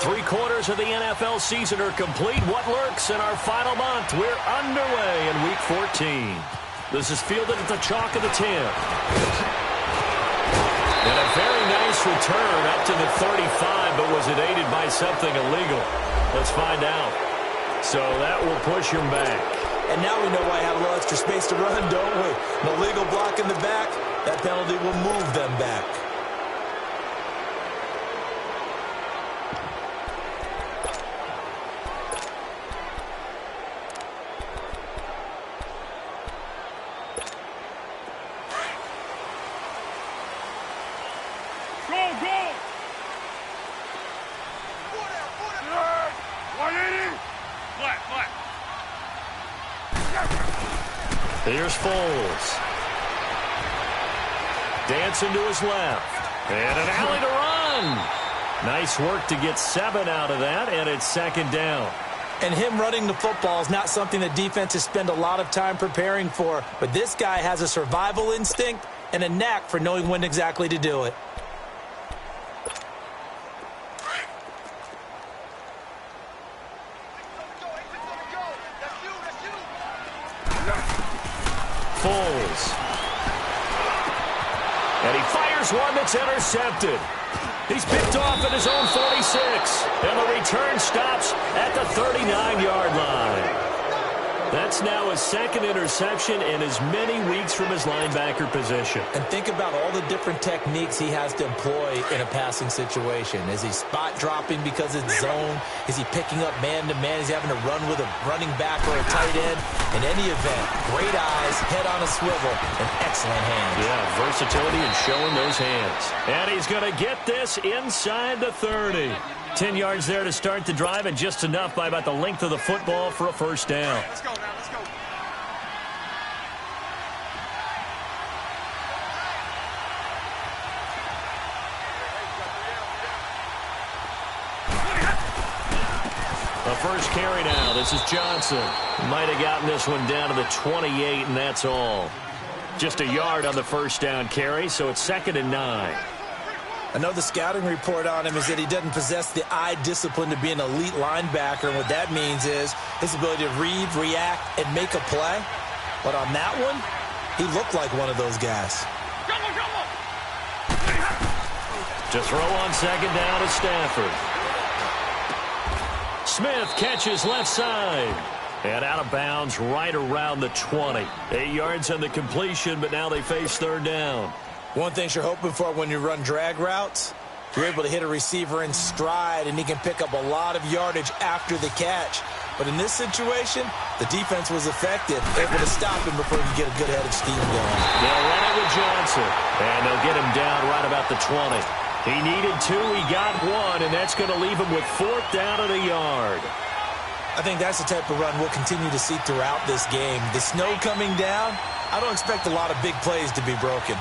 3/4 of the NFL season are complete. What lurks in our final month? We're underway in Week 14. This is fielded at the chalk of the 10. And a very nice return up to the 35, but was it aided by something illegal? Let's find out. So that will push him back. And now we know why I have a little extra space to run, don't we? An illegal block in the back. That penalty will move them back. Here's Foles. Dancing to his left. And an alley to run. Nice work to get 7 out of that, and it's 2nd down. And him running the football is not something that defenses spend a lot of time preparing for. But this guy has a survival instinct and a knack for knowing when exactly to do it. Foles. And he fires one that's intercepted. He's picked off at his own 46. And the return stops at the 39-yard line. That's now his 2nd interception in as many weeks from his linebacker position. And think about all the different techniques he has to employ in a passing situation. Is he spot dropping because it's zone? Is he picking up man-to-man? Is he having to run with a running back or a tight end? In any event, great eyes, head on a swivel, and excellent hands. Yeah, versatility and showing those hands. And he's going to get this inside the 30. 10 yards there to start the drive, and just enough by about the length of the football for a 1st down. Let's go now, let's go. The first carry now. This is Johnson. Might have gotten this one down to the 28, and that's all. Just a yard on the 1st down carry, so it's 2nd and 9. I know the scouting report on him is that he doesn't possess the eye discipline to be an elite linebacker. And what that means is his ability to read, react, and make a play. But on that one, he looked like one of those guys. To throw on 2nd down is Stafford. Smith catches left side. And out of bounds right around the 20. 8 yards on the completion, but now they face 3rd down. One thing you're hoping for when you run drag routes, you're able to hit a receiver in stride, and he can pick up a lot of yardage after the catch. But in this situation, the defense was effective, able to stop him before he could get a good head of steam going. They'll run it with Johnson, and they'll get him down right about the 20. He needed 2, he got 1, and that's going to leave him with 4th down at a yard. I think that's the type of run we'll continue to see throughout this game. The snow coming down, I don't expect a lot of big plays to be broken.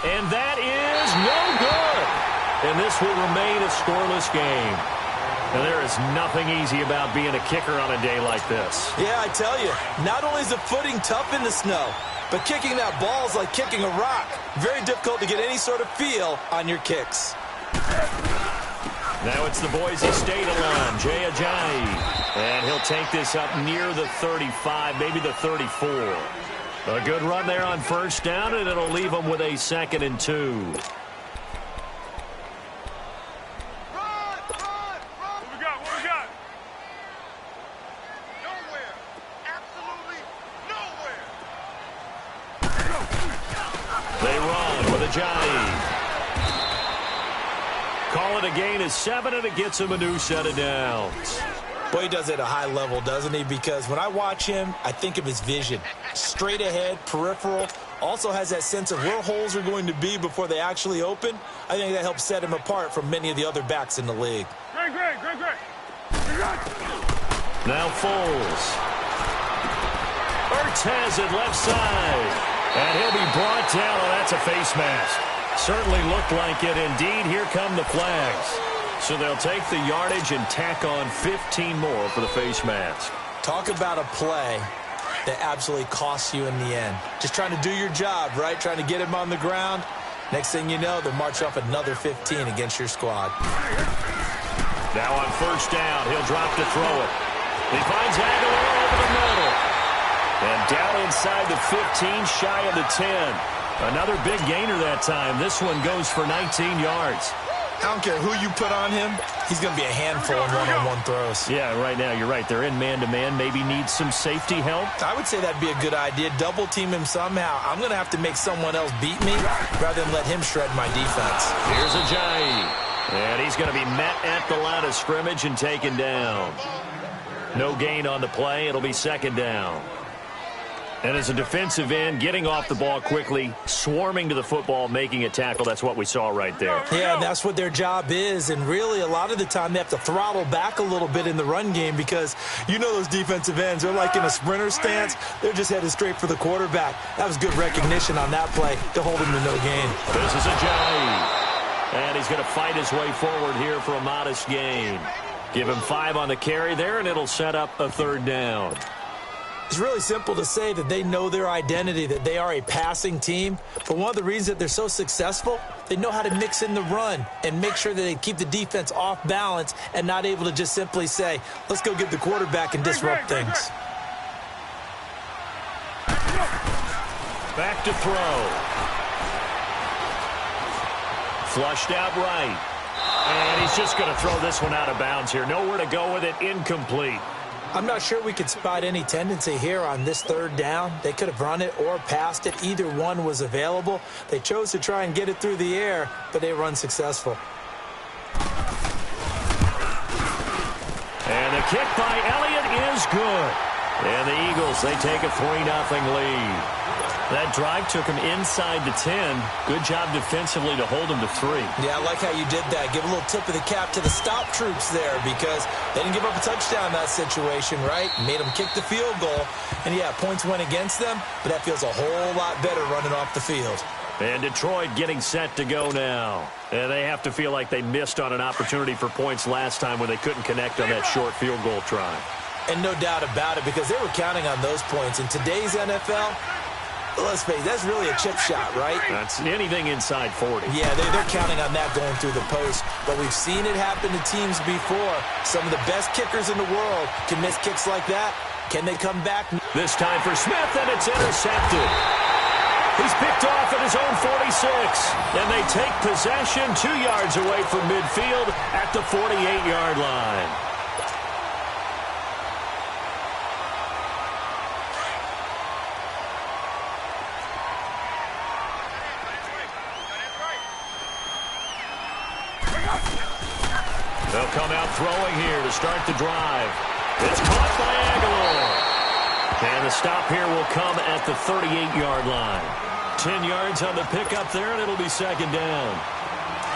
And that is no good. And this will remain a scoreless game. Now, there is nothing easy about being a kicker on a day like this. Yeah, I tell you, not only is the footing tough in the snow, but kicking that ball is like kicking a rock. Very difficult to get any sort of feel on your kicks. Now it's the Boise State line, Jay Ajayi. And he'll take this up near the 35, maybe the 34. A good run there on 1st down, and it'll leave them with a 2nd and 2. Run! What we got? What we got? Nowhere. Absolutely nowhere. They run with Ajayi. Call it a gain of 7, and it gets him a new set of downs. Boy, he does it at a high level, doesn't he? Because when I watch him, I think of his vision. Straight ahead, peripheral. Also has that sense of where holes are going to be before they actually open. I think that helps set him apart from many of the other backs in the league. Great. Now Foles. Ertz has it left side. And he'll be brought down. Oh, that's a face mask. Certainly looked like it. Indeed, here come the flags. So they'll take the yardage and tack on 15 more for the face mask. Talk about a play that absolutely costs you in the end. Just trying to do your job, right? Trying to get him on the ground. Next thing you know, they'll march off another 15 against your squad. Now on first down, he'll drop to throw it. He finds Aguilar over the middle. And down inside the 15, shy of the 10. Another big gainer that time. This one goes for 19 yards. I don't care who you put on him. He's going to be a handful in one-on-one throws. Yeah, right now, you're right. They're in man-to-man. Maybe needs some safety help. I would say that'd be a good idea. Double team him somehow. I'm going to have to make someone else beat me rather than let him shred my defense. Here's Ajayi. And he's going to be met at the line of scrimmage and taken down. No gain on the play. It'll be second down. And as a defensive end, getting off the ball quickly, swarming to the football, making a tackle, that's what we saw right there. Yeah, and that's what their job is. And really, a lot of the time, they have to throttle back a little bit in the run game because you know those defensive ends, they're like in a sprinter stance. They're just headed straight for the quarterback. That was good recognition on that play to hold him to no gain. This is Ajayi. And he's going to fight his way forward here for a modest gain. Give him 5 on the carry there, and it'll set up a third down. It's really simple to say that they know their identity, that they are a passing team. But one of the reasons that they're so successful, they know how to mix in the run and make sure that they keep the defense off balance and not able to just simply say, let's go get the quarterback and disrupt things. Back to throw. Flushed out right. And he's just going to throw this one out of bounds here. Nowhere to go with it. Incomplete. I'm not sure we could spot any tendency here on this third down. They could have run it or passed it. Either one was available. They chose to try and get it through the air, but they were unsuccessful. And the kick by Elliott is good. And the Eagles, they take a 3-0 lead. That drive took him inside the 10. Good job defensively to hold him to 3. Yeah, I like how you did that. Give a little tip of the cap to the stop troops there because they didn't give up a touchdown in that situation, right? Made them kick the field goal. And, yeah, points went against them, but that feels a whole lot better running off the field. And Detroit getting set to go now. And they have to feel like they missed on an opportunity for points last time when they couldn't connect on that short field goal try. And no doubt about it because they were counting on those points. In today's NFL, let's face it, that's really a chip shot, right? That's anything inside 40. Yeah, they're counting on that going through the post. But we've seen it happen to teams before. Some of the best kickers in the world can miss kicks like that. Can they come back? This time for Smith, and it's intercepted. He's picked off at his own 46. And they take possession 2 yards away from midfield at the 48-yard line. They'll come out throwing here to start the drive. It's caught by Aguilar. And the stop here will come at the 38-yard line. 10 yards on the pickup there, and it'll be second down.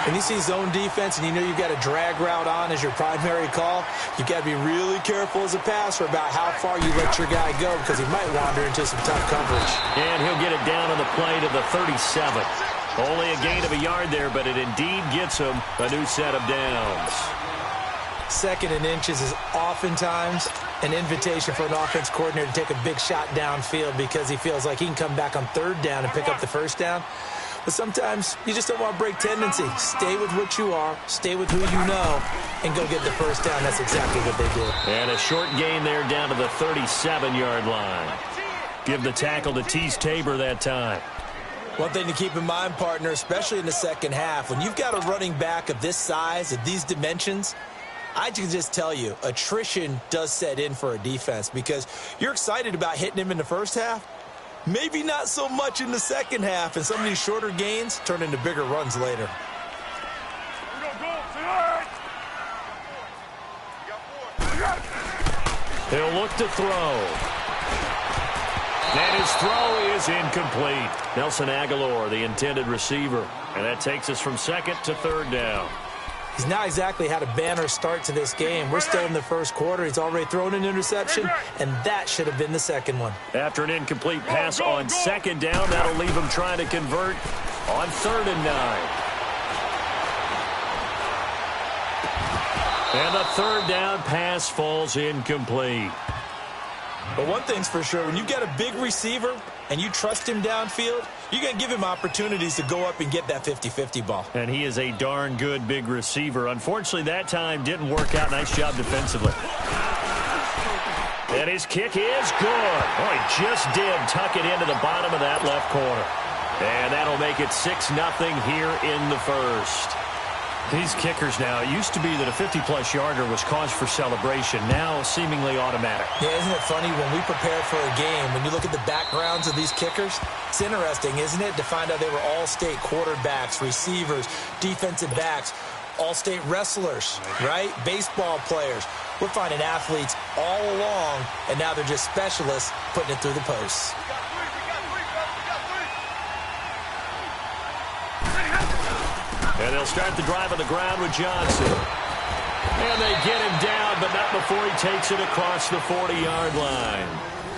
When you see zone defense and you know you've got a drag route on as your primary call, you've got to be really careful as a passer about how far you let your guy go because he might wander into some tough coverage. And he'll get it down on the play to the 37. Only a gain of a yard there, but it indeed gets him a new set of downs. Second and inches is oftentimes an invitation for an offense coordinator to take a big shot downfield because he feels like he can come back on third down and pick up the first down. But sometimes you just don't want to break tendency. Stay with what you are, stay with who you know, and go get the first down. That's exactly what they do. And a short gain there down to the 37-yard line. Give the tackle to Tease Tabor that time. One thing to keep in mind, partner, especially in the second half, when you've got a running back of this size, of these dimensions, I can just tell you, attrition does set in for a defense because you're excited about hitting him in the first half. Maybe not so much in the second half, and some of these shorter gains turn into bigger runs later. He'll look to throw. And his throw is incomplete. Nelson Aguilar, the intended receiver. And that takes us from second to third down. He's not exactly had a banner start to this game. We're still in the first quarter. He's already thrown an interception, and that should have been the second one. After an incomplete pass on second down, that'll leave him trying to convert on 3rd and 9. And the third down pass falls incomplete. But one thing's for sure, when you get a big receiver and you trust him downfield, you're going to give him opportunities to go up and get that 50-50 ball. And he is a darn good big receiver. Unfortunately, that time didn't work out. Nice job defensively. And his kick is good. Oh, he just did tuck it into the bottom of that left corner. And that'll make it 6-0 here in the first. These kickers now, it used to be that a 50-plus yarder was cause for celebration. Now seemingly automatic. Yeah, isn't it funny when we prepare for a game, when you look at the backgrounds of these kickers, it's interesting, isn't it, to find out they were all-state quarterbacks, receivers, defensive backs, all-state wrestlers, right? Baseball players. We're finding athletes all along, and now they're just specialists putting it through the posts. And they'll start the drive on the ground with Johnson. And they get him down, but not before he takes it across the 40-yard line.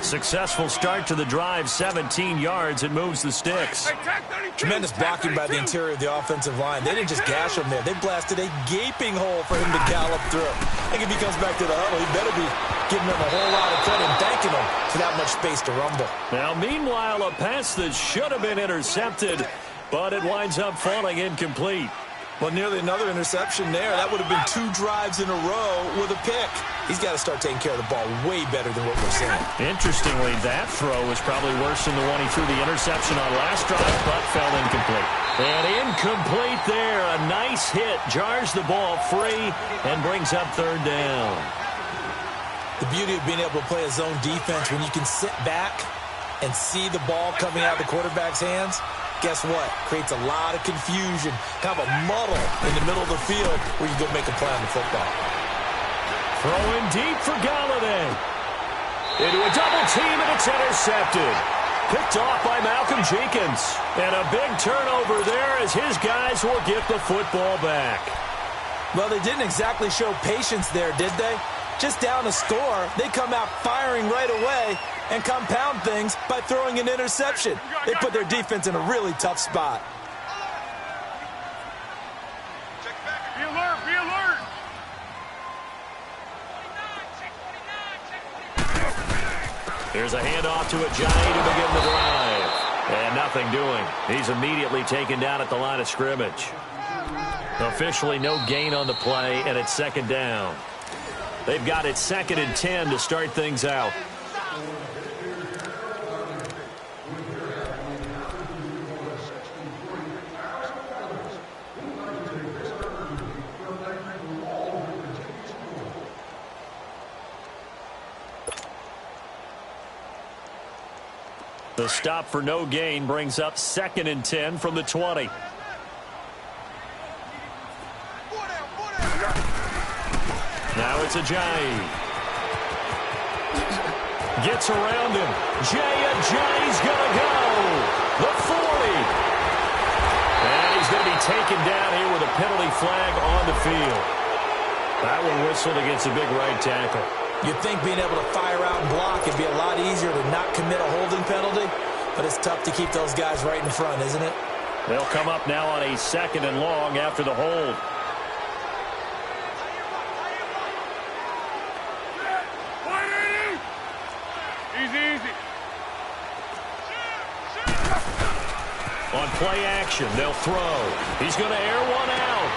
Successful start to the drive, 17 yards. It moves the sticks. Tremendous blocking by the interior of the offensive line. They didn't just gash him there. They blasted a gaping hole for him to gallop through. I think if he comes back to the huddle, he better be giving them a whole lot of credit and thanking them for that much space to rumble. Now, meanwhile, a pass that should have been intercepted, but it winds up falling incomplete. Well, nearly another interception there. That would have been 2 drives in a row with a pick. He's got to start taking care of the ball way better than what we're seeing. Interestingly, that throw was probably worse than the one he threw the interception on last drive, but fell incomplete. And incomplete there. A nice hit. Jars the ball free and brings up 3rd down. The beauty of being able to play a zone defense when you can sit back and see the ball coming out of the quarterback's hands, guess what? Creates a lot of confusion, kind of a muddle in the middle of the field where you go make a play on the football. Throwing deep for Galladay. Into a double team, and it's intercepted. Picked off by Malcolm Jenkins. And a big turnover there as his guys will get the football back. Well, they didn't exactly show patience there, did they? Just down a score, they come out firing right away and compound things by throwing an interception. They put their defense in a really tough spot. Be alert, be alert. There's a handoff to Ajayi to begin the drive. And nothing doing. He's immediately taken down at the line of scrimmage. Officially no gain on the play, and it's 2nd down. They've got it 2nd and 10 to start things out. The stop for no gain brings up 2nd and 10 from the 20. Now it's Ajayi. Gets around him. Ajayi's going to go. The 40. And he's going to be taken down here with a penalty flag on the field. That one whistled against a big right tackle. You'd think being able to fire out and block would be a lot easier to not commit a holding penalty, but it's tough to keep those guys right in front, isn't it? They'll come up now on a 2nd and long after the hold. Easy. On play action, they'll throw. He's going to air one out.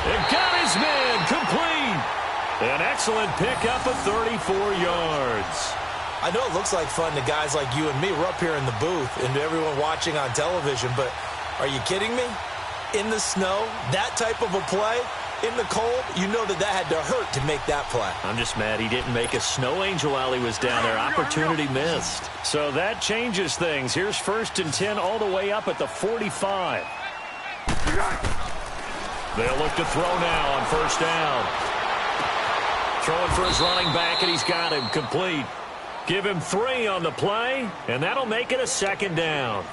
And got his man complete. An excellent pickup of 34 yards. I know it looks like fun to guys like you and me. We're up here in the booth and to everyone watching on television, but are you kidding me? In the snow, that type of a play, in the cold, you know that had to hurt to make that play. I'm just mad he didn't make a snow angel while he was down there. Opportunity missed. So that changes things. Here's 1st and 10 all the way up at the 45. They'll look to throw now on 1st down. Throwing for his running back, and he's got him complete. Give him 3 on the play, and that'll make it a 2nd down.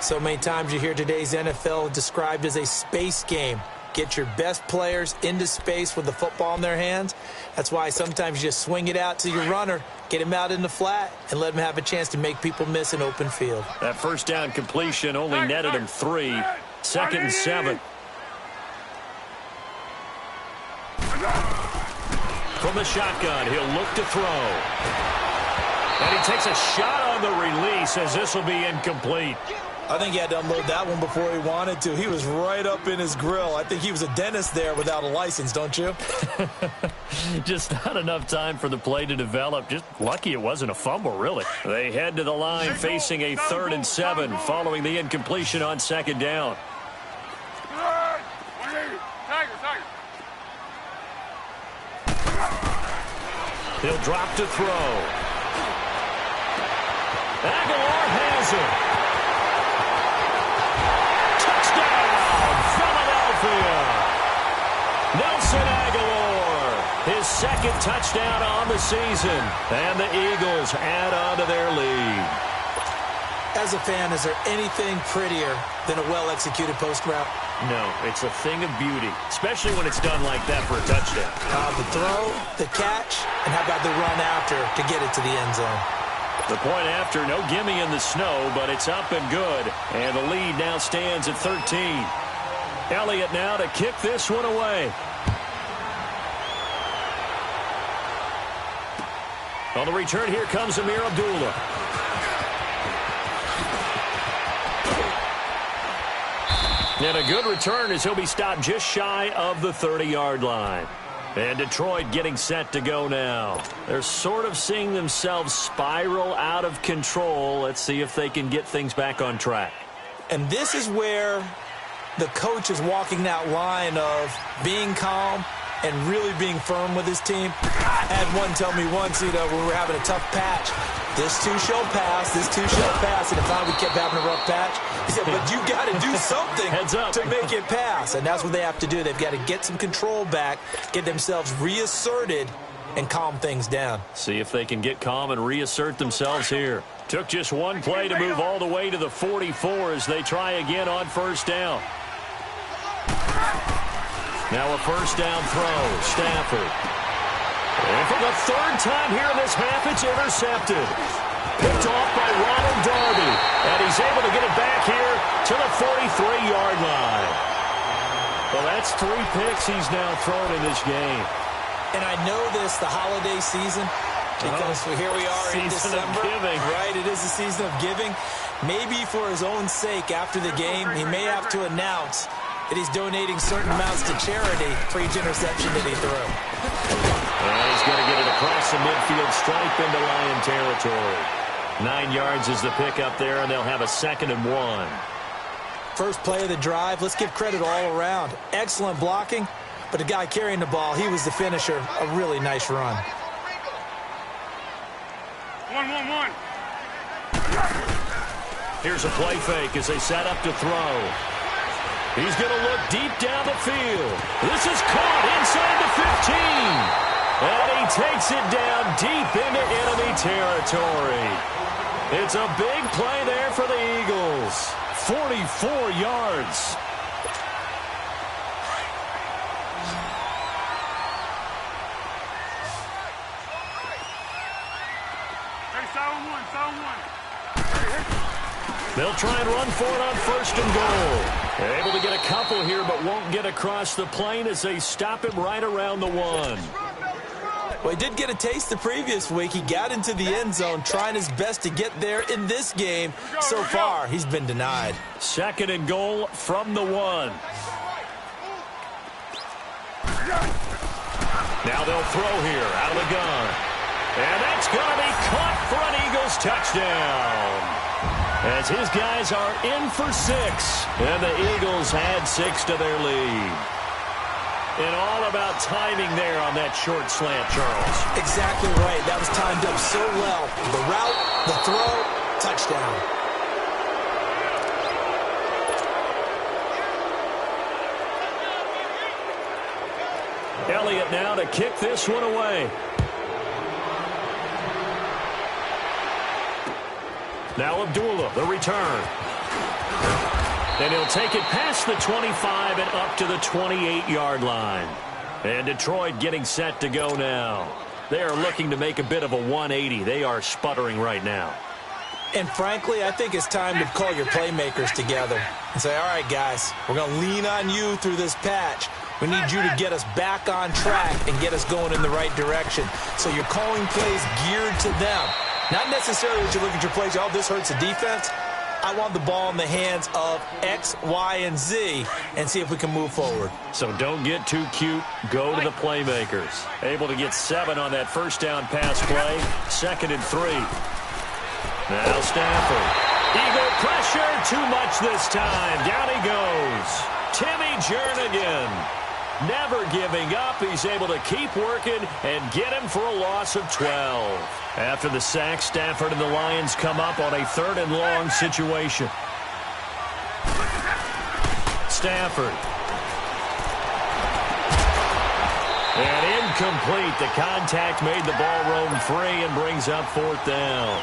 So many times you hear today's NFL described as a space game. Get your best players into space with the football in their hands. That's why sometimes you just swing it out to your runner, get him out in the flat, and let him have a chance to make people miss an open field. That 1st down completion only netted him 3. 2nd and 7. From the shotgun, he'll look to throw. And he takes a shot on the release as this will be incomplete. I think he had to unload that one before he wanted to. He was right up in his grill. I think he was a dentist there without a license, don't you? Just not enough time for the play to develop. Just lucky it wasn't a fumble, really. They head to the line facing a 3rd and 7 following the incompletion on 2nd down. He'll drop to throw. Aguilar has it. Nelson Aguilar, his 2nd touchdown on the season, and the Eagles add on to their lead. As a fan, is there anything prettier than a well-executed post route? No, it's a thing of beauty, especially when it's done like that for a touchdown. The throw, the catch, and how about the run after to get it to the end zone? The point after, no gimme in the snow, but it's up and good, and the lead now stands at 13. Elliott now to kick this one away. On the return, here comes Amir Abdullah. And a good return as he'll be stopped just shy of the 30-yard line. And Detroit getting set to go now. They're sort of seeing themselves spiral out of control. Let's see if they can get things back on track. And this is where the coach is walking that line of being calm and really being firm with his team. I had one tell me once, when we were having a tough patch, this too shall pass, this too shall pass, and if not, we kept having a rough patch. He said, but you got to do something to make it pass, and that's what they have to do. They've got to get some control back, get themselves reasserted, and calm things down. See if they can get calm and reassert themselves here. Took just one play to move all the way to the 44 as they try again on 1st down. Now a 1st down throw. Stafford. And for the 3rd time here in this half, it's intercepted. Picked off by Ronald Darby. And he's able to get it back here to the 43-yard line. Well, that's 3 picks he's now thrown in this game. And I know this, the holiday season, because here we are in December. Right, it is the season of giving. Maybe for his own sake, after the game, he may have to announce that he's donating certain amounts to charity for each interception that he threw. And he's going to get it across the midfield stripe into Lion territory. 9 yards is the pickup there, and they'll have a 2nd and 1. First play of the drive, let's give credit all around. Excellent blocking, but the guy carrying the ball, he was the finisher. A really nice run. 1-1-1. Here's a play fake as they set up to throw. He's going to look deep down the field. This is caught inside the 15. And he takes it down deep into enemy territory. It's a big play there for the Eagles. 44 yards. Hey, sound one. They'll try and run for it on 1st and goal. They're able to get a couple here, but won't get across the plane as they stop him right around the 1. Well, he did get a taste the previous week. He got into the end zone, trying his best to get there in this game. So far, he's been denied. 2nd and goal from the 1. Now they'll throw here out of the gun. And that's going to be caught for an Eagles touchdown. As his guys are in for 6. And the Eagles add 6 to their lead. And all about timing there on that short slant, Charles. Exactly right. That was timed up so well. The route, the throw, touchdown. Elliott now to kick this one away. Now Abdullah, the return. And he'll take it past the 25 and up to the 28-yard line. And Detroit getting set to go now. They are looking to make a bit of a 180. They are sputtering right now. And frankly, I think it's time to call your playmakers together and say, all right, guys, we're going to lean on you through this patch. We need you to get us back on track and get us going in the right direction. So you're calling plays geared to them. Not necessarily that you look at your plays, oh, this hurts the defense. I want the ball in the hands of X, Y, and Z and see if we can move forward. So don't get too cute. Go to the playmakers. Able to get 7 on that first down pass play. 2nd and 3. Now Stafford. Eagle pressure. Too much this time. Down he goes. Timmy Jernigan. Never giving up. He's able to keep working and get him for a loss of 12. After the sack, Stafford and the Lions come up on a 3rd and long situation. Stafford. And incomplete. The contact made the ball roam free and brings up 4th down.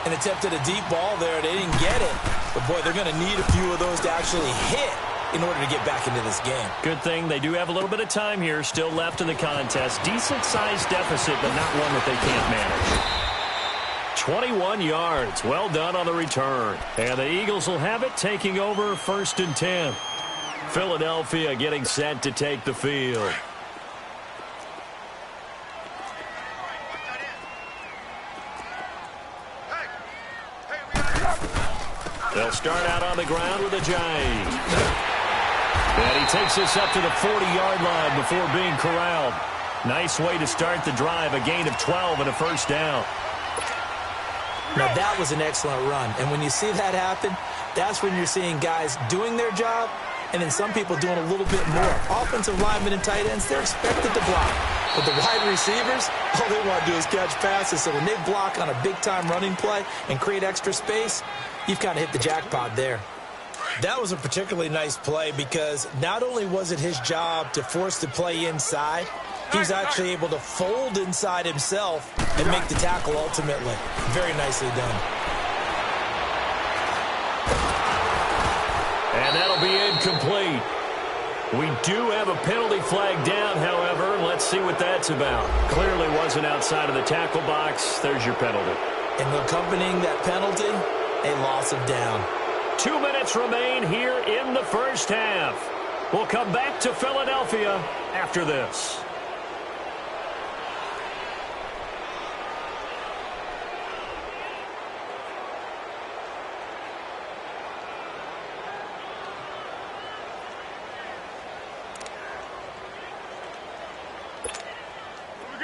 An attempt at a deep ball there. They didn't get it. But, boy, they're going to need a few of those to actually hit in order to get back into this game. Good thing they do have a little bit of time here still left in the contest. Decent-sized deficit, but not one that they can't manage. 21 yards. Well done on the return. And the Eagles will have it, taking over 1st and 10. Philadelphia getting set to take the field. They'll start out on the ground with a Giant. And he takes this up to the 40-yard line before being corralled. Nice way to start the drive. A gain of 12 and a 1st down. Now, that was an excellent run. And when you see that happen, that's when you're seeing guys doing their job and then some people doing a little bit more. Offensive linemen and tight ends, they're expected to block. But the wide receivers, all they want to do is catch passes. So when they block on a big-time running play and create extra space, you've kind of hit the jackpot there. That was a particularly nice play because not only was it his job to force the play inside, he was actually able to fold inside himself and make the tackle ultimately. Very nicely done. And that'll be incomplete. We do have a penalty flag down, however. Let's see what that's about. Clearly wasn't outside of the tackle box. There's your penalty. And accompanying that penalty, a loss of down. 2 minutes remain here in the first half. We'll come back to Philadelphia after this.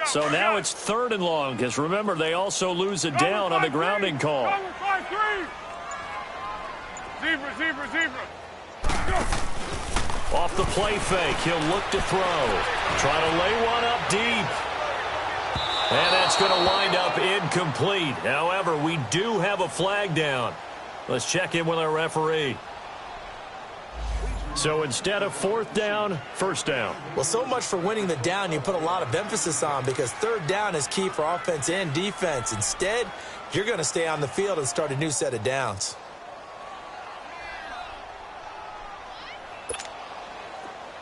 So now it's 3rd and long, because remember, they also lose a down on the grounding call. Zebra. Off the play fake, he'll look to throw. Try to lay one up deep. And that's going to wind up incomplete. However, we do have a flag down. Let's check in with our referee. So instead of 4th down, 1st down. Well, so much for winning the down you put a lot of emphasis on because 3rd down is key for offense and defense. Instead, you're going to stay on the field and start a new set of downs.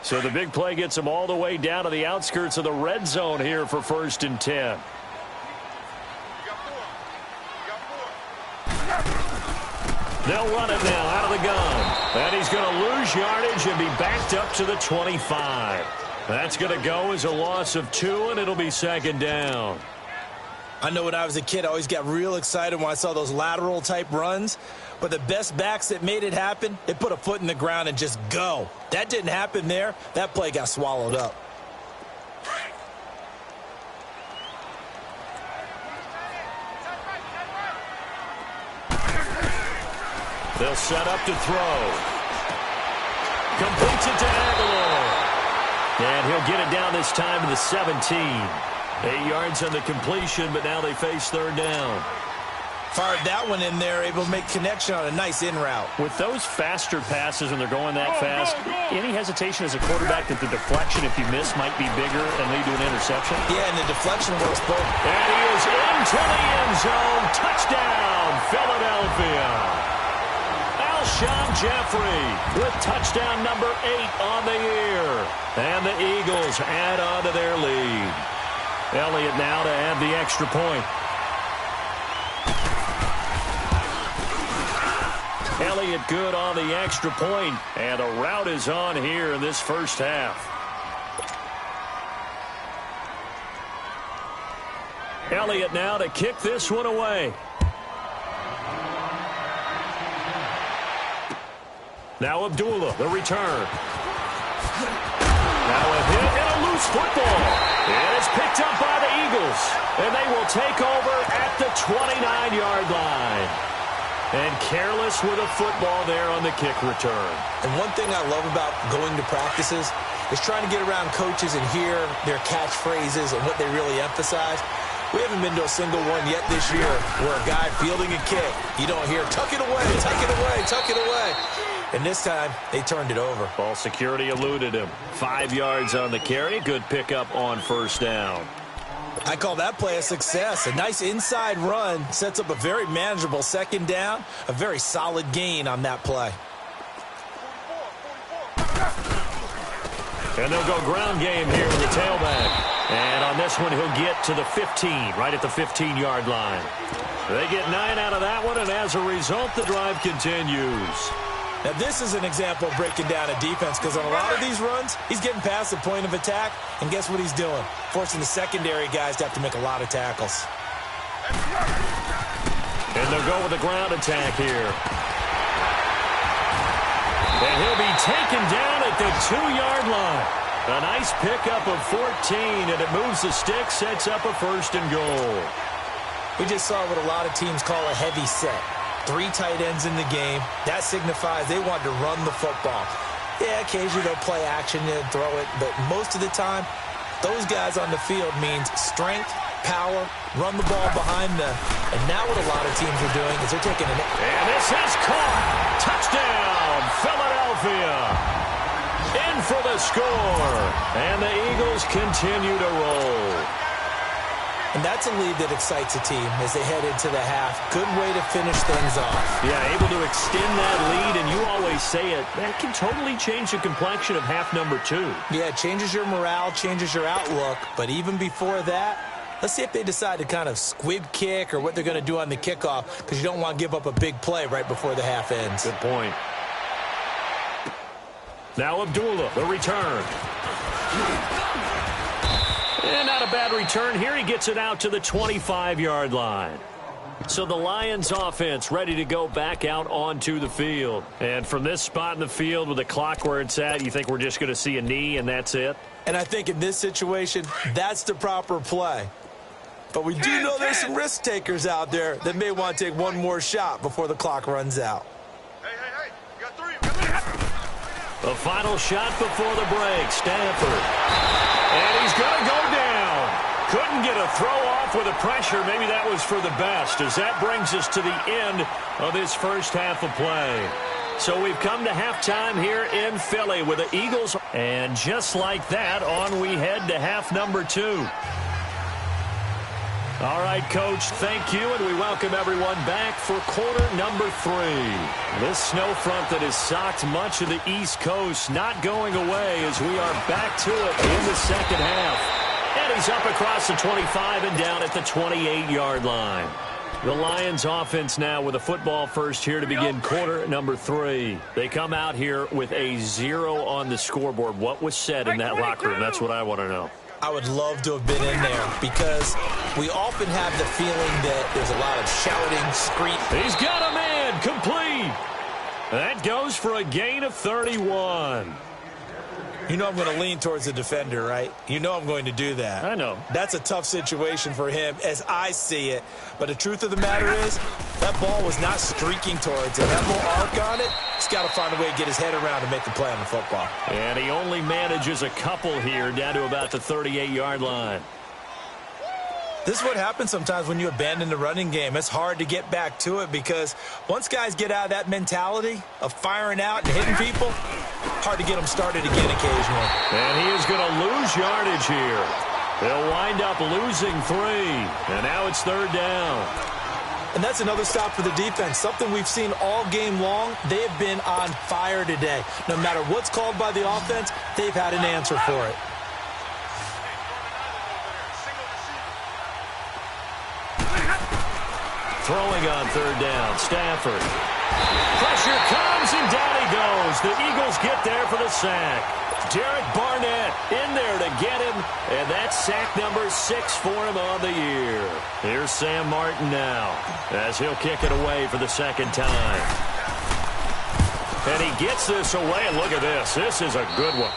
So the big play gets them all the way down to the outskirts of the red zone here for 1st and 10. They'll run it now out of the gun. And he's going to lose yardage and be backed up to the 25. That's going to go as a loss of 2, and it'll be 2nd down. I know when I was a kid, I always got real excited when I saw those lateral-type runs. But the best backs that made it happen, they put a foot in the ground and just go. That didn't happen there. That play got swallowed up. They'll set up to throw. Completes it to Aguilar. And he'll get it down this time to the 17. 8 yards on the completion, but now they face 3rd down. Fired that one in there, able to make connection on a nice in route. With those faster passes when they're going that fast, any hesitation as a quarterback that the deflection, if you miss, might be bigger and lead to an interception? Yeah, and the deflection works both. And he is into the end zone. Touchdown, Philadelphia. Alshon Jeffrey with touchdown number 8 on the year. And the Eagles add on to their lead. Elliott now to add the extra point. Elliott good on the extra point, and a rout is on here in this first half. Elliott now to kick this one away. Now Abdullah, the return. Now a hit and a loose football. It is picked up by the Eagles, and they will take over at the 29-yard line. And careless with a football there on the kick return. And one thing I love about going to practices is trying to get around coaches and hear their catchphrases and what they really emphasize. We haven't been to a single one yet this year where a guy fielding a kick, you don't hear, tuck it away, tuck it away, tuck it away. And this time, they turned it over. Ball security eluded him. 5 yards on the carry. Good pickup on first down. I call that play a success. A nice inside run sets up a very manageable second down. A very solid gain on that play. And they'll go ground game here with the tailback. And on this one, he'll get to the 15, right at the 15-yard line. They get 9 out of that one, and as a result, the drive continues. Now, this is an example of breaking down a defense because on a lot of these runs, he's getting past the point of attack, and guess what he's doing? Forcing the secondary guys to have to make a lot of tackles. And they'll go with the ground attack here. And he'll be taken down at the 2-yard line. A nice pickup of 14, and it moves the stick, sets up a 1st and goal. We just saw what a lot of teams call a heavy set. 3 tight ends in the game. That signifies they want to run the football. Yeah, occasionally they'll play action and throw it, but most of the time, those guys on the field means strength, power, run the ball behind them. And now what a lot of teams are doing is they're taking an... And this is caught. Touchdown, Philadelphia. In for the score. And the Eagles continue to roll. And that's a lead that excites a team as they head into the half. Good way to finish things off. Yeah, able to extend that lead, and you always say it, that can totally change the complexion of half number 2. Yeah, it changes your morale, changes your outlook. But even before that, let's see if they decide to kind of squib kick or what they're going to do on the kickoff, because you don't want to give up a big play right before the half ends. Good point. Now Abdullah, the return. And not a bad return here. He gets it out to the 25-yard line. So the Lions offense ready to go back out onto the field. And from this spot in the field with the clock where it's at, you think we're just going to see a knee and that's it? And I think in this situation, that's the proper play. But we do know there's some risk takers out there that may want to take one more shot before the clock runs out. Hey, you got 3. The final shot before the break, Stanford. And he's going to go down. Couldn't get a throw off with the pressure. Maybe that was for the best, as that brings us to the end of this first half of play. So we've come to halftime here in Philly with the Eagles. And just like that, on we head to half number 2. All right, Coach, thank you, and we welcome everyone back for quarter number 3. This snow front that has socked much of the East Coast not going away as we are back to it in the second half. And he's up across the 25 and down at the 28-yard line. The Lions offense now with a football first here to begin quarter number 3. They come out here with a 0 on the scoreboard. What was said in that locker room? That's what I want to know. I would love to have been in there because we often have the feeling that there's a lot of shouting, screaming. He's got a man, complete. That goes for a gain of 31. You know I'm going to lean towards the defender, right? You know I'm going to do that. I know. That's a tough situation for him as I see it. But the truth of the matter is, that ball was not streaking towards it. That little arc on it, he's got to find a way to get his head around to make the play on the football. And he only manages a couple here down to about the 38-yard line. This is what happens sometimes when you abandon the running game. It's hard to get back to it because once guys get out of that mentality of firing out and hitting people, hard to get them started again occasionally. And he is going to lose yardage here. They'll wind up losing 3. And now it's 3rd down. And that's another stop for the defense. Something we've seen all game long. They have been on fire today. No matter what's called by the offense, they've had an answer for it. Throwing on 3rd down, Stafford. Pressure comes, and down he goes. The Eagles get there for the sack. Derek Barnett in there to get him, and that's sack number 6 for him on the year. Here's Sam Martin now as he'll kick it away for the second time. And he gets this away, and look at this. This is a good one.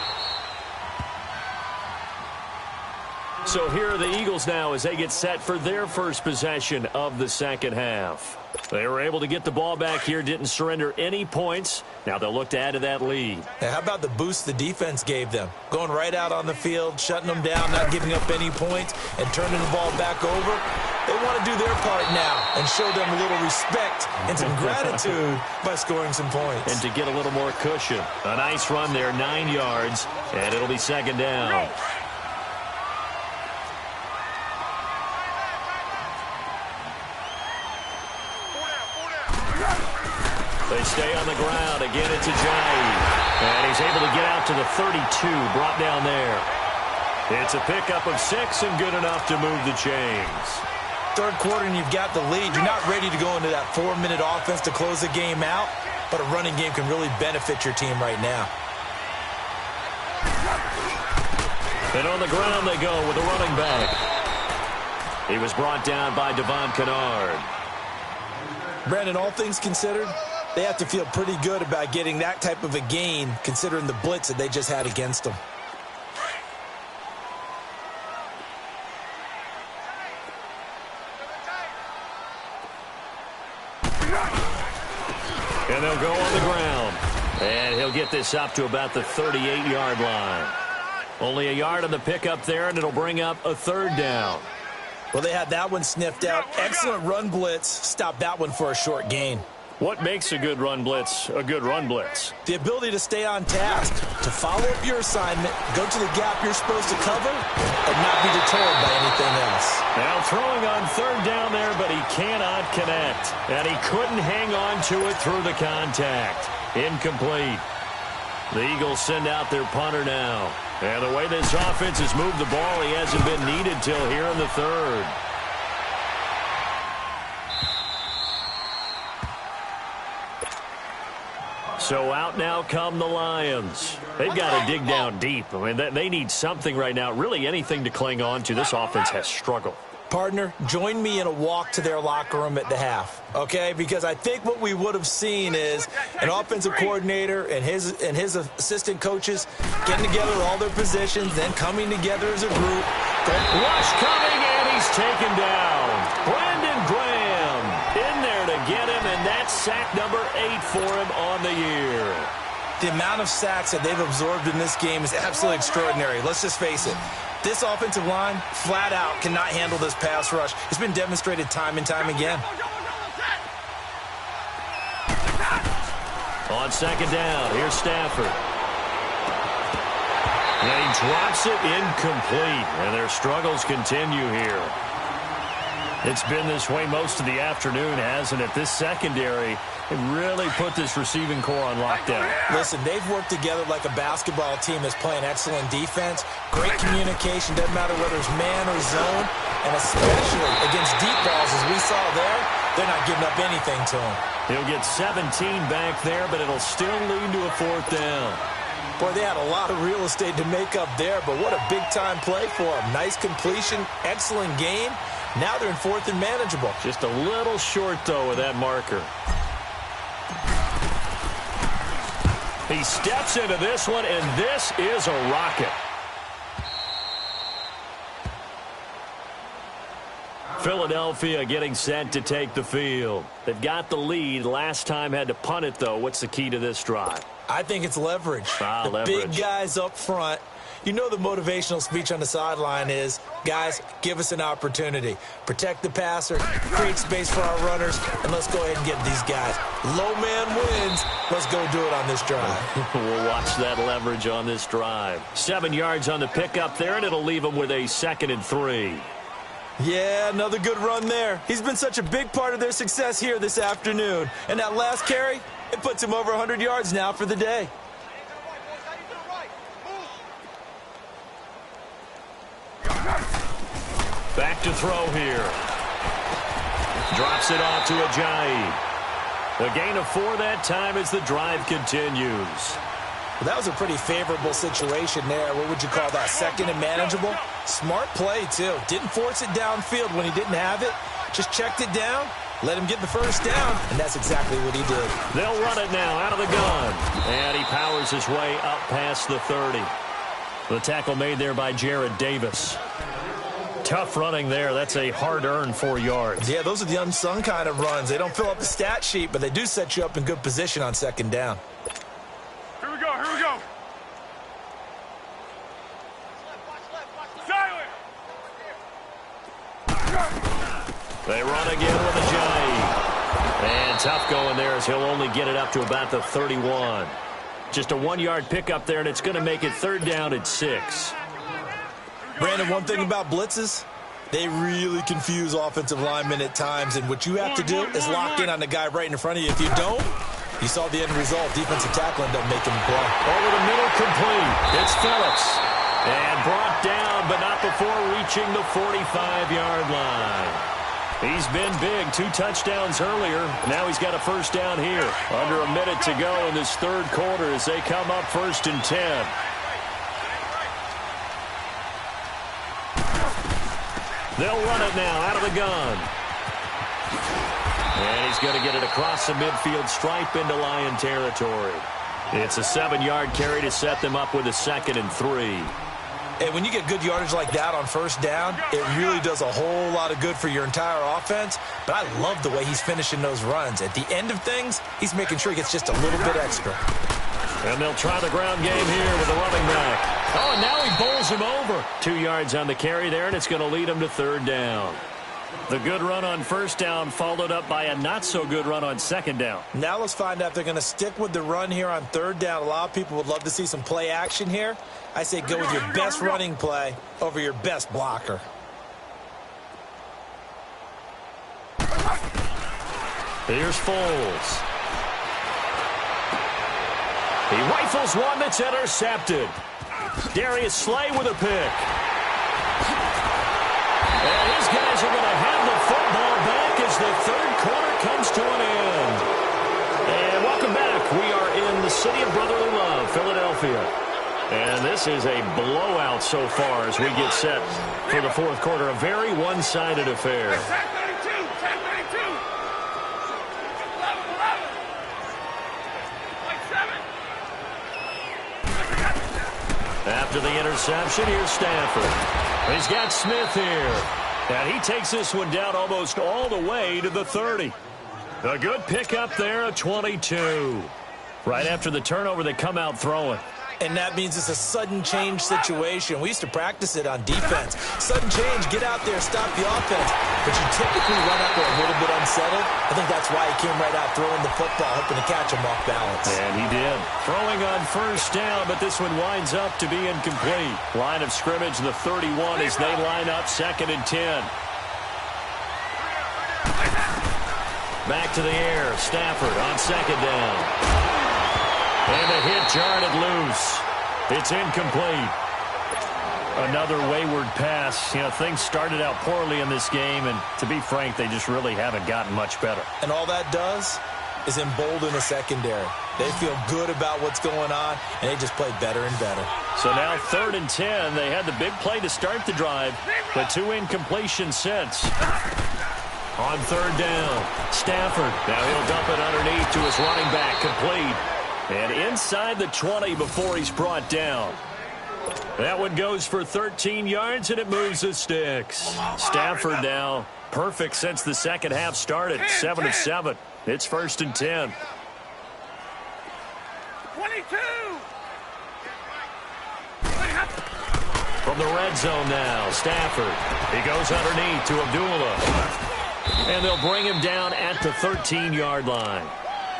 So here are the Eagles now as they get set for their first possession of the second half. They were able to get the ball back here, didn't surrender any points. Now they'll look to add to that lead. Now, how about the boost the defense gave them? Going right out on the field, shutting them down, not giving up any points, and turning the ball back over. They want to do their part now and show them a little respect and some gratitude by scoring some points. And to get a little more cushion. A nice run there, 9 yards, and it'll be second down. They stay on the ground. Again, it's Ajayi. And he's able to get out to the 32, brought down there. It's a pickup of 6 and good enough to move the chains. Third quarter and you've got the lead. You're not ready to go into that 4-minute offense to close the game out, but a running game can really benefit your team right now. And on the ground they go with a running back. He was brought down by Devon Kennard. Brandon, all things considered, they have to feel pretty good about getting that type of a gain considering the blitz that they just had against them. And they'll go on the ground. And he'll get this up to about the 38-yard line. Only a yard on the pickup there, and it'll bring up a third down. Well, they had that one sniffed out. Excellent run blitz. Stopped that one for a short gain. What makes a good run blitz a good run blitz? The ability to stay on task, to follow up your assignment, go to the gap you're supposed to cover, and not be deterred by anything else. Now throwing on third down there, but he cannot connect. And he couldn't hang on to it through the contact. Incomplete. The Eagles send out their punter now. And the way this offense has moved the ball, he hasn't been needed till here in the third. So out now come the Lions. They've got to dig down deep. I mean, they need something right now, really anything to cling on to. This offense has struggled. Partner, join me in a walk to their locker room at the half, okay? Because I think what we would have seen is an offensive coordinator and his assistant coaches getting together all their positions, then coming together as a group. Rush coming, and he's taken down. Brandon Graham in there to get him, and that's sack number 8 for him on the year. The amount of sacks that they've absorbed in this game is absolutely extraordinary. Let's just face it. This offensive line, flat out, cannot handle this pass rush. It's been demonstrated time and time again. On second down, here's Stafford. And he drops it incomplete, and their struggles continue here. It's been this way most of the afternoon, hasn't it? This secondary really put this receiving core on lockdown. Listen, they've worked together like a basketball team that's playing excellent defense. Great communication, doesn't matter whether it's man or zone. And especially against deep balls, as we saw there, they're not giving up anything to him. He'll get 17 back there, but it'll still lead to a fourth down. Boy, they had a lot of real estate to make up there, but what a big-time play for them. Nice completion, excellent game. Now they're in fourth and manageable. Just a little short, though, with that marker. He steps into this one, and this is a rocket. Philadelphia getting set to take the field. They've got the lead. Last time had to punt it, though. What's the key to this drive? I think it's leverage. Big guys up front. You know the motivational speech on the sideline is, guys, give us an opportunity. Protect the passer, create space for our runners, and let's go ahead and get these guys. Low man wins. Let's go do it on this drive. We'll watch that leverage on this drive. 7 yards on the pickup there, and it'll leave them with a 2nd and 3. Yeah, another good run there. He's been such a big part of their success here this afternoon. And that last carry, it puts him over 100 yards now for the day. Back to throw here. Drops it off to Ajayi. A gain of 4 that time as the drive continues. That was a pretty favorable situation there. What would you call that? Second and manageable? Smart play, too. Didn't force it downfield when he didn't have it. Just checked it down, let him get the first down, and that's exactly what he did. They'll run it now out of the gun. And he powers his way up past the 30. The tackle made there by Jared Davis. Tough running there. That's a hard-earned 4 yards. Yeah, those are the unsung kind of runs. They don't fill up the stat sheet, but they do set you up in good position on second down. Here we go, here we go. Silent. They run again with a J. And tough going there as he'll only get it up to about the 31. Just a 1-yard pickup there, and it's going to make it third down at 6. Brandon, one thing about blitzes, they really confuse offensive linemen at times, and what you have to do is lock in on the guy right in front of you. If you don't, you saw the end result. Defensive tackle ended up making the play. Over the middle, complete. It's Phillips. And brought down, but not before reaching the 45-yard line. He's been big. 2 touchdowns earlier. Now he's got a first down here. Under a minute to go in this third quarter as they come up first and 10. They'll run it now out of the gun. And he's going to get it across the midfield stripe into Lion territory. It's a 7-yard carry to set them up with a 2nd and 3. And when you get good yardage like that on first down, it really does a whole lot of good for your entire offense. But I love the way he's finishing those runs. At the end of things, he's making sure he gets just a little bit extra. And they'll try the ground game here with the running back. Oh, and now he bowls him over. 2 yards on the carry there, and it's going to lead him to third down. The good run on first down followed up by a not-so-good run on second down. Now let's find out if they're going to stick with the run here on third down. A lot of people would love to see some play action here. I say go with your best running play over your best blocker. Here's Foles. He rifles one that's intercepted. Darius Slay with a pick. And these guys are going to have the football back as the third quarter comes to an end. And welcome back. We are in the city of brotherly love, Philadelphia. And this is a blowout so far as we get set for the fourth quarter. A very one-sided affair. 10-32, 10-32. 11-11. Like 7. After the interception, here's Stafford. He's got Smith here. And he takes this one down almost all the way to the 30. A good pickup there at 22. Right after the turnover, they come out throwing. And that means it's a sudden change situation. We used to practice it on defense. Sudden change, get out there, stop the offense. But you typically run out there a little bit unsettled. I think that's why he came right out throwing the football, hoping to catch him off balance. And he did. Throwing on first down, but this one winds up to be incomplete. Line of scrimmage, the 31 as they line up 2nd and 10. Back to the air. Stafford on second down. And the hit jarred it loose. It's incomplete. Another wayward pass. You know, things started out poorly in this game, and to be frank, they just really haven't gotten much better. And all that does is embolden the secondary. They feel good about what's going on, and they just play better and better. So now 3rd and 10. They had the big play to start the drive, but 2 incompletions since. On 3rd down, Stafford. Now he'll dump it underneath to his running back, complete. And inside the 20 before he's brought down. That one goes for 13 yards, and it moves the sticks. Stafford now perfect since the second half started. 7 of 7. It's 1st and 10. 22. From the red zone now, Stafford. He goes underneath to Abdullah. And they'll bring him down at the 13-yard line.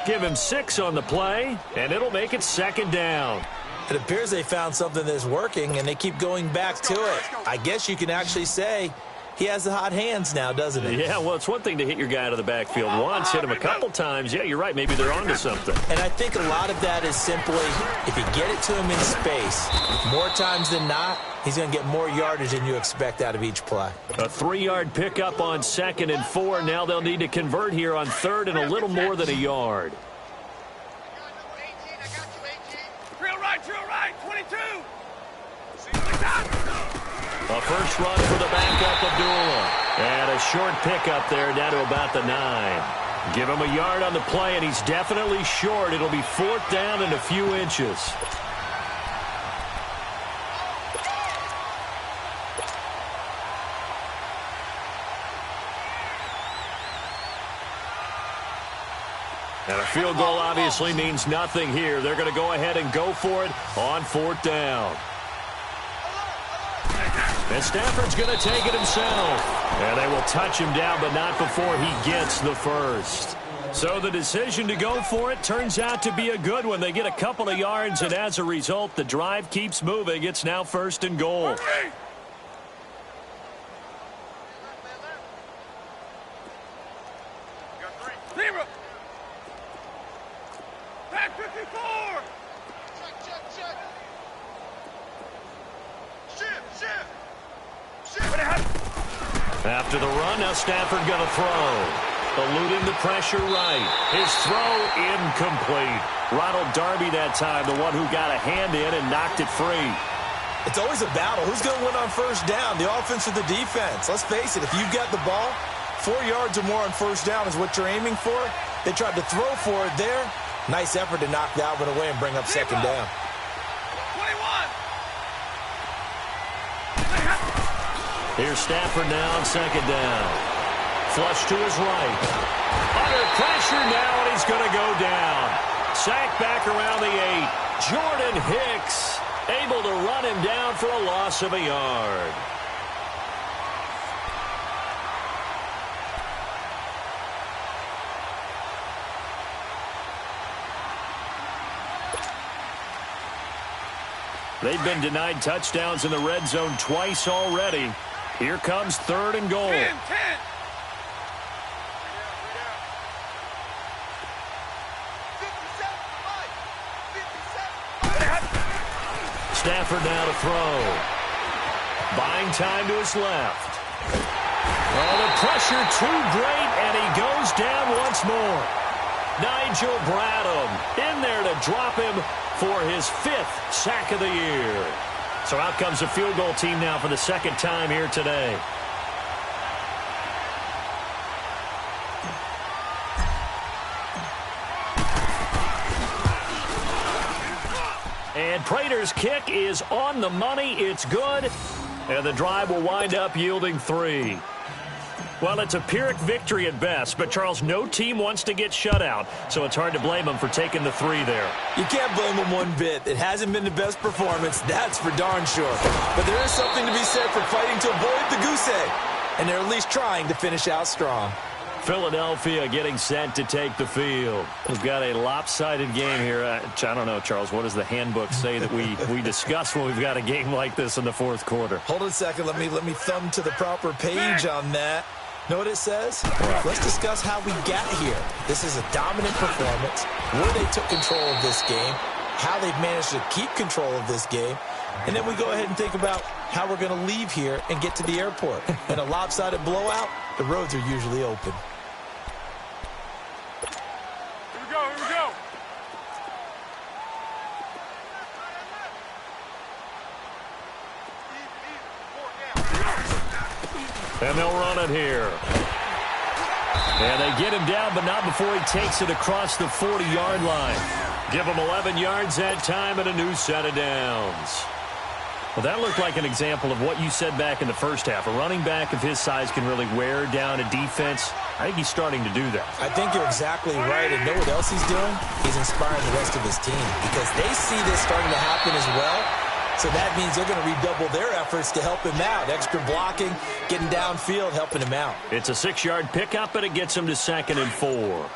Give him 6 on the play, and it'll make it 2nd down. It appears they found something that's working, and they keep going back to it. I guess you can actually say he has the hot hands now, doesn't he? Yeah, well, it's one thing to hit your guy out of the backfield once, hit him a couple times. Yeah, you're right. Maybe they're onto something. And I think a lot of that is simply if you get it to him in space, more times than not, he's going to get more yardage than you expect out of each play. A 3-yard pickup on 2nd and 4. Now they'll need to convert here on 3rd and a little more than a yard. Real right, A first run for the backup, Abdullah. And a short pickup there down to about the 9. Give him a yard on the play, and he's definitely short. It'll be 4th down and a few inches. And a field goal obviously means nothing here. They're going to go ahead and go for it on 4th down. And Stafford's going to take it himself. And they will touch him down, but not before he gets the first. So the decision to go for it turns out to be a good one. They get a couple of yards, and as a result, the drive keeps moving. It's now 1st and goal. After the run, now Stafford going to throw. Eluding the pressure right. His throw incomplete. Ronald Darby that time, the one who got a hand in and knocked it free. It's always a battle. Who's going to win on 1st down, the offense or the defense? Let's face it, if you've got the ball, 4 yards or more on 1st down is what you're aiming for. They tried to throw for it there. Nice effort to knock that one away and bring up 2nd down. 21. Here's Stafford now on 2nd down. Flush to his right. Under pressure now, and he's going to go down. Sacked back around the 8. Jordan Hicks able to run him down for a loss of a yard. They've been denied touchdowns in the red zone twice already. Here comes 3rd and goal. 10. Stafford now to throw. Buying time to his left. Oh, the pressure too great, and he goes down once more. Nigel Bradham in there to drop him for his 5th sack of the year. So out comes the field goal team now for the 2nd time here today. And Prater's kick is on the money. It's good. And the drive will wind up yielding 3. Well, it's a Pyrrhic victory at best, but, Charles, no team wants to get shut out, so it's hard to blame them for taking the 3 there. You can't blame them one bit. It hasn't been the best performance, that's for darn sure. But there is something to be said for fighting to avoid the goose egg, and they're at least trying to finish out strong. Philadelphia getting set to take the field. We've got a lopsided game here. I don't know, Charles, what does the handbook say that we discuss when we've got a game like this in the 4th quarter? Hold on a second. Let me thumb to the proper page on that. Know what it says? Let's discuss how we got here. This is a dominant performance, where they took control of this game, how they've managed to keep control of this game, and then we go ahead and think about how we're going to leave here and get to the airport. In a lopsided blowout, the roads are usually open. Here we go. And they'll run it here. And they get him down, but not before he takes it across the 40-yard line. Give him 11 yards that time and a new set of downs. Well, that looked like an example of what you said back in the first half. A running back of his size can really wear down a defense. I think he's starting to do that. I think you're exactly right. And know what else he's doing? He's inspiring the rest of his team because they see this starting to happen as well. So that means they're going to redouble their efforts to help him out. Extra blocking, getting downfield, helping him out. It's a 6-yard pickup, and it gets him to 2nd and 4.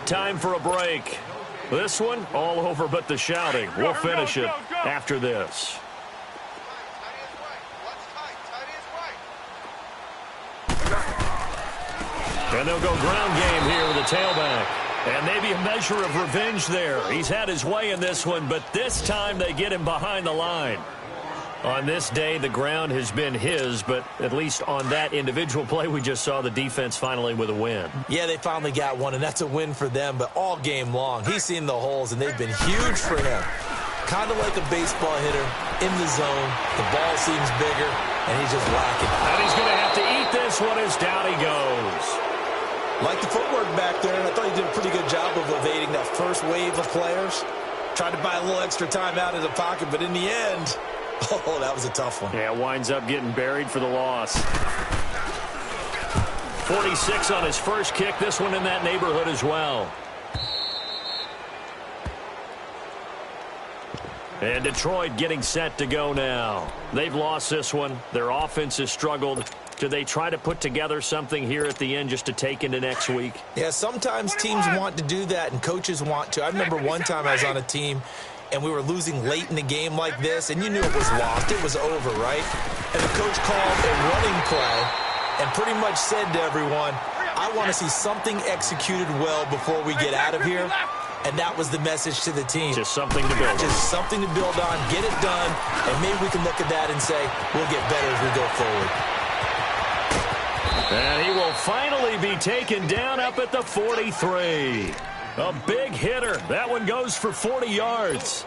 Time for a break. This one, all over but the shouting. We'll finish it after this. And they'll go ground game here with the tailback. And maybe a measure of revenge there. He's had his way in this one, but this time they get him behind the line. On this day, the ground has been his, but at least on that individual play, we just saw the defense finally with a win. Yeah, they finally got one, and that's a win for them, but all game long, he's seen the holes, and they've been huge for him. Kind of like a baseball hitter in the zone. The ball seems bigger, and he's just whacking. And he's going to have to eat this one as down he goes. Like the footwork back there, and I thought he did a pretty good job of evading that first wave of players. Tried to buy a little extra time out of the pocket, but in the end, oh, that was a tough one. Yeah, winds up getting buried for the loss. 46 on his first kick. This one in that neighborhood as well. And Detroit getting set to go now. They've lost this one. Their offense has struggled. Do they try to put together something here at the end just to take into next week? Yeah, sometimes teams want to do that, and coaches want to. I remember one time I was on a team, and we were losing late in the game like this, and you knew it was lost. It was over, right? And the coach called a running play and pretty much said to everyone, I want to see something executed well before we get out of here. And that was the message to the team. Just something to build on. Just something to build on, get it done, and maybe we can look at that and say, we'll get better as we go forward. And he will finally be taken down up at the 43. A big hitter. That one goes for 40 yards.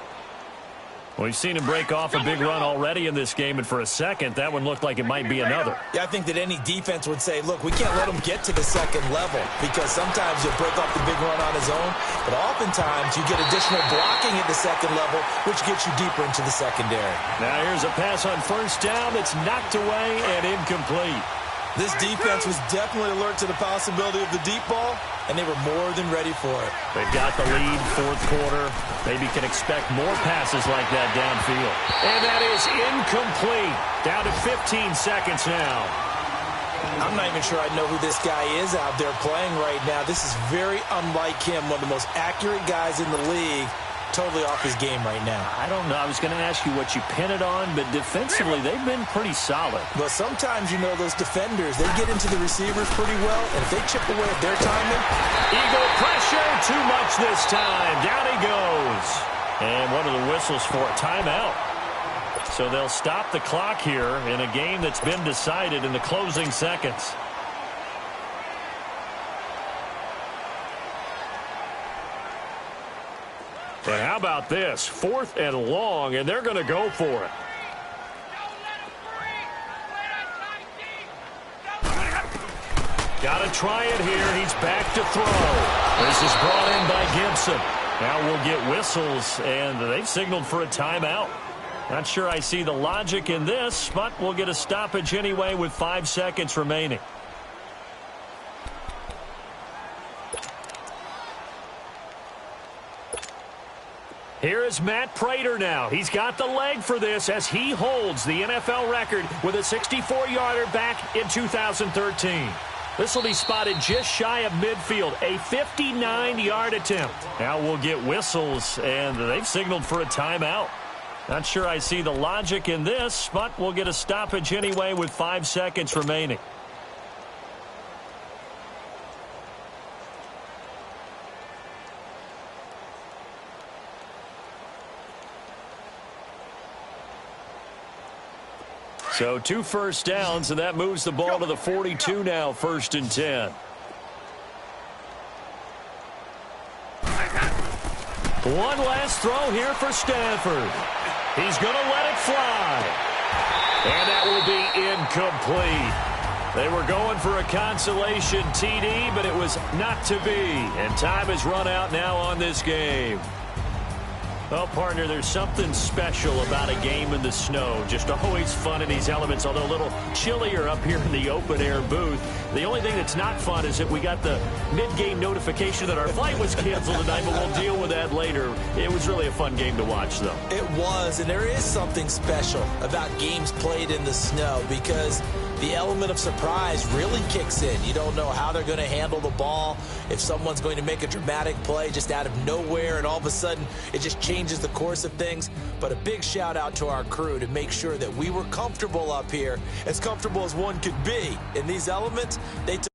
We've seen him break off a big run already in this game, and for a second, that one looked like it might be another. Yeah, I think that any defense would say, look, we can't let him get to the second level because sometimes he'll break off the big run on his own, but oftentimes you get additional blocking at the second level, which gets you deeper into the secondary. Now here's a pass on first down that's knocked away and incomplete. This defense was definitely alert to the possibility of the deep ball, and they were more than ready for it. They've got the lead, fourth quarter. Maybe can expect more passes like that downfield. And that is incomplete. Down to 15 seconds now. I'm not even sure I know who this guy is out there playing right now. This is very unlike him, one of the most accurate guys in the league. Totally off his game right now. I don't know. I was going to ask you what you pin it on, but defensively, they've been pretty solid. But sometimes, you know, those defenders, they get into the receivers pretty well, and if they chip away at their timing. Eagle pressure, too much this time. Down he goes. And one of the whistles for a timeout. So they'll stop the clock here in a game that's been decided in the closing seconds. And how about this? 4th and long, and they're going to go for it. Got to try it here. He's back to throw. This is brought in by Gibson. Now we'll get whistles, and they've signaled for a timeout. Not sure I see the logic in this, but we'll get a stoppage anyway with 5 seconds remaining. Here is Matt Prater now. He's got the leg for this as he holds the NFL record with a 64-yarder back in 2013. This will be spotted just shy of midfield, a 59-yard attempt. Now we'll get whistles, and they've signaled for a timeout. Not sure I see the logic in this, but we'll get a stoppage anyway with 5 seconds remaining. So 2 first downs, and that moves the ball to the 42 now, 1st and 10. One last throw here for Stafford. He's going to let it fly. And that will be incomplete. They were going for a consolation TD, but it was not to be. And time has run out now on this game. Well, partner, there's something special about a game in the snow. Just always fun in these elements, although a little chillier up here in the open-air booth. The only thing that's not fun is that we got the mid-game notification that our flight was canceled tonight, but we'll deal with that later. It was really a fun game to watch, though. It was, and there is something special about games played in the snow because the element of surprise really kicks in. You don't know how they're going to handle the ball, if someone's going to make a dramatic play just out of nowhere, and all of a sudden it just changes the course of things. But a big shout out to our crew to make sure that we were comfortable up here, as comfortable as one could be. In these elements, they took